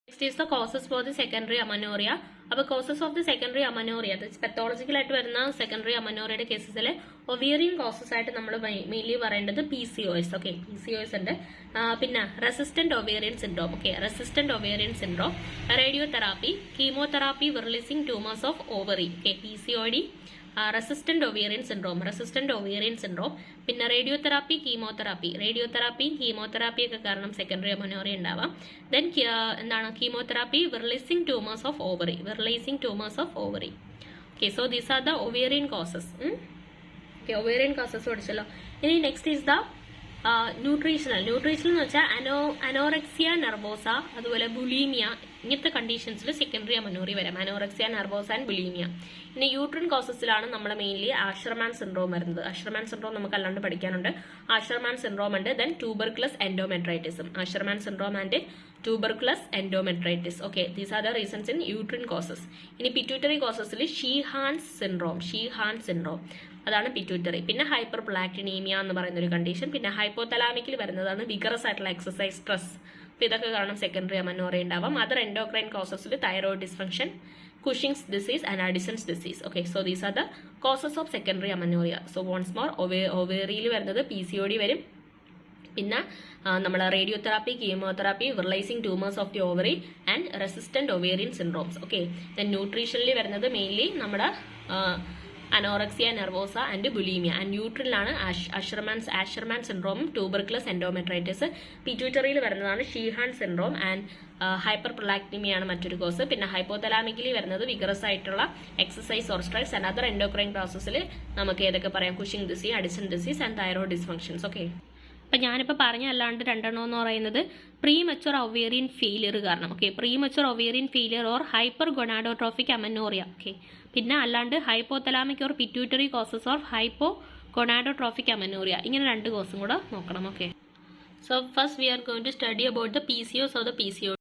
Next is the causes for the secondary amenorrhea. അപ്പോൾ causes of the secondary amenorrhea, pathological ആയിട്ട് വരുന്ന secondary amenorrhea കേസസിൽ ovarian causes ആയിട്ട് നമ്മൾ മെയിൻലി പറയേണ്ടത് PCOS. ഓക്കെ, PCOS ഉണ്ട്. പിന്നെ resistant ovarian syndrome. Okay, resistant ovarian syndrome, radiotherapy, chemotherapy, releasing tumours of ovary. Okay, PCOD, resistant ovarian syndrome, പിന്നെ radiotherapy, chemotherapy ഒക്കെ കാരണം സെക്കൻഡറി അമനോറിയ ഉണ്ടാവാം. ദെൻ എന്താണ് chemotherapy, releasing tumours of ovary. Okay, so these are the ovarian causes. Okay, ovarian causes പഠിച്ചല്ലോ. ഇനി next is the nutritional എന്ന് വെച്ചാൽ anorexia nervosa, അതുപോലെ ബുലീമിയ, ഇങ്ങനത്തെ കണ്ടീഷൻസിൽ സെക്കൻഡറി അമനോറിയ വരാം. Anorexia nervosa and bulimia. ഇനി യൂട്രിൻ കോസസിലാണ് നമ്മൾ മെയിൻലി ആഷർമാൻ സിൻഡ്രോം വരുന്നത്. ആഷർമാൻ സിൻഡ്രോം നമുക്ക് അല്ലാണ്ട് പഠിക്കാനുണ്ട്. ആഷർമാൻ സിൻഡ്രോം ഉണ്ട്. ദെൻ ട്യൂബർക്കുലസ് എൻഡോമെട്രൈറ്റിസും. Asherman syndrome and tuberculous endometritis. Okay, these are the reasons in uterine causes. ഇനി പിറ്റ്യൂട്ടറി കോസസിൽ ഷീഹാൻസ് സിൻഡ്രോം അതാണ് പിറ്റ്യൂട്ടറി. പിന്നെ ഹൈപ്പർ പ്ലാറ്റിനീമിയ എന്ന് പറയുന്ന ഒരു കണ്ടീഷൻ. പിന്നെ ഹൈപ്പോതലാമിക്കിൽ വരുന്നതാണ് വിഗറസ് ആയിട്ടുള്ള എക്സസൈസ്, സ്ട്രെസ്. അപ്പോൾ ഇതൊക്കെ കാരണം സെക്കൻഡറി അമനോറിയ ഉണ്ടാവാം. അതർ എൻഡോക്രൈൻ കോസസിൽ thyroid dysfunction, Cushing's disease and Addison's disease. Okay, so these are the causes of secondary amenorrhoea. So once more, ഒവേറിയിൽ വരുന്നത് PCOD വരും. പിന്നെ നമ്മൾ radiotherapy, chemotherapy, releasing tumours of the ovary and resistant ovarian syndromes. Okay, then ന്യൂട്രീഷനിൽ വരുന്നത് mainly നമ്മുടെ anorexia nervosa and bulimia. And യൂട്രിനിലാണ് Asherman സിൻഡ്രോമും ട്യൂബർക്കുലസ് എൻഡോമെട്രൈറ്റിസ്. പിറ്റ്യൂട്ടറിയിൽ വരുന്നതാണ് ഷീഹാൻ സിൻഡ്രോം ആൻഡ് ഹൈപ്പർ പ്രൊലാക്ടിമിയാണ് മറ്റൊരു കോസ്. പിന്നെ ഹൈപ്പോതലാമിക്കലി വരുന്നത് വിഗറസ് ആയിട്ടുള്ള exercise or stress. And other endocrine പ്രോസസ്സിൽ നമുക്ക് ഏതൊക്കെ പറയാം? Cushing disease, Addison disease and thyroid dysfunctions. Okay, അപ്പം ഞാനിപ്പോൾ പറഞ്ഞ അല്ലാണ്ട് രണ്ടെണ്ണം എന്ന് പറയുന്നത് പ്രീ മച്ചുവർ ഒവേറിയൻ ഫെയിലിയർ കാരണം. Okay, premature ovarian failure or hypergonadotrophic amenorrhoea. Okay, പിന്നെ അല്ലാണ്ട് hypothalamic or pituitary causes or hypogonadotrophic amenorrhoea. ഇങ്ങനെ രണ്ട് കോസും കൂടെ നോക്കണം. Okay, so first we are going to study about the PCOS or the PCOD.